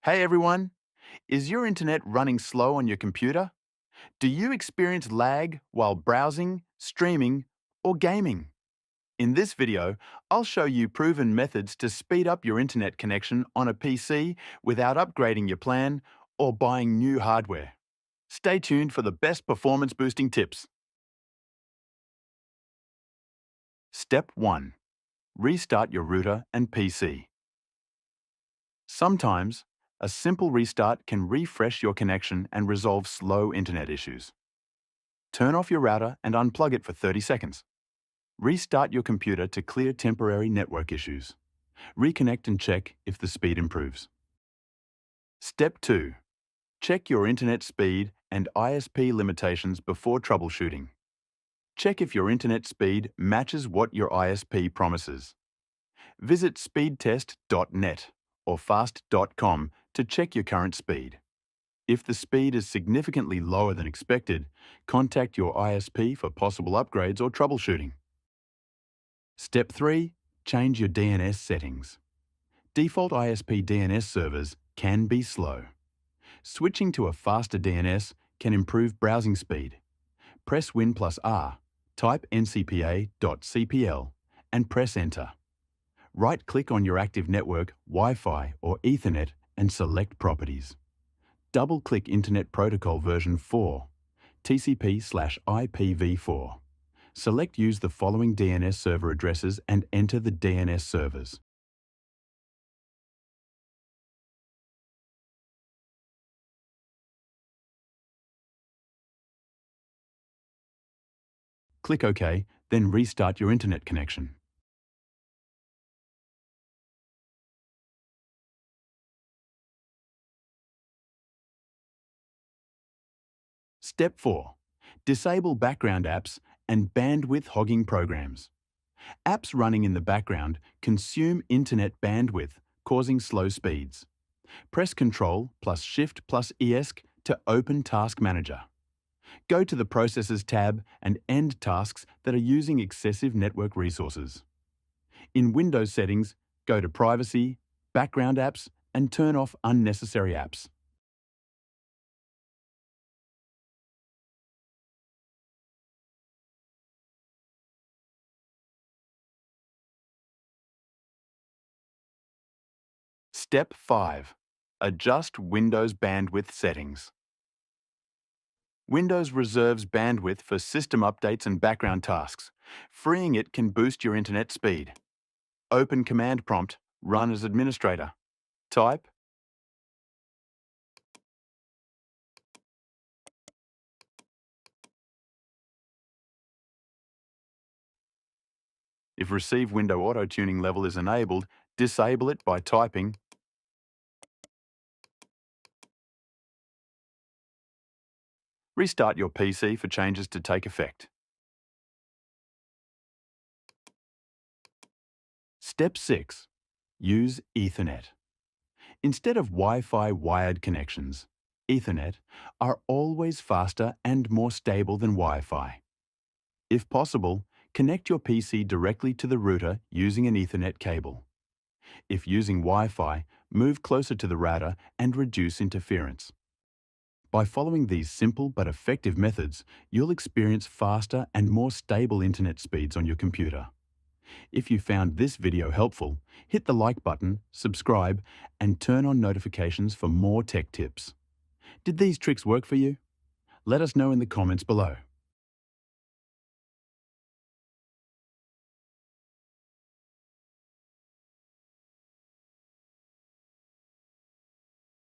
Hey everyone, is your internet running slow on your computer? Do you experience lag while browsing, streaming, or gaming? In this video, I'll show you proven methods to speed up your internet connection on a PC without upgrading your plan or buying new hardware. Stay tuned for the best performance boosting tips. Step 1. Restart your router and PC. Sometimes, a simple restart can refresh your connection and resolve slow internet issues. Turn off your router and unplug it for 30 seconds. Restart your computer to clear temporary network issues. Reconnect and check if the speed improves. Step 2. Check your internet speed and ISP limitations before troubleshooting. Check if your internet speed matches what your ISP promises. Visit speedtest.net or fast.com to check your current speed. If the speed is significantly lower than expected, contact your ISP for possible upgrades or troubleshooting. Step 3. Change your DNS settings. Default ISP DNS servers can be slow. Switching to a faster DNS can improve browsing speed. Press Win plus R, type ncpa.cpl, and press Enter. Right-click on your active network, Wi-Fi or Ethernet, and select Properties. Double-click Internet Protocol version 4, TCP/IPv4. Select Use the following DNS server addresses and enter the DNS servers. Click OK, then restart your internet connection. Step 4. Disable background apps and bandwidth hogging programs. Apps running in the background consume internet bandwidth, causing slow speeds. Press Ctrl plus Shift plus ESC to open Task Manager. Go to the Processes tab and end tasks that are using excessive network resources. In Windows settings, go to Privacy, Background Apps, and turn off unnecessary apps. Step 5. Adjust Windows bandwidth settings. Windows reserves bandwidth for system updates and background tasks. Freeing it can boost your internet speed. Open Command Prompt, run as administrator. Type If Receive Window Auto-Tuning level is enabled, disable it by typing Restart your PC for changes to take effect. Step 6. Use Ethernet. Instead of Wi-Fi wired connections, Ethernet are always faster and more stable than Wi-Fi. If possible, connect your PC directly to the router using an Ethernet cable. If using Wi-Fi, move closer to the router and reduce interference. By following these simple but effective methods, you'll experience faster and more stable internet speeds on your computer. If you found this video helpful, hit the like button, subscribe, and turn on notifications for more tech tips. Did these tricks work for you? Let us know in the comments below.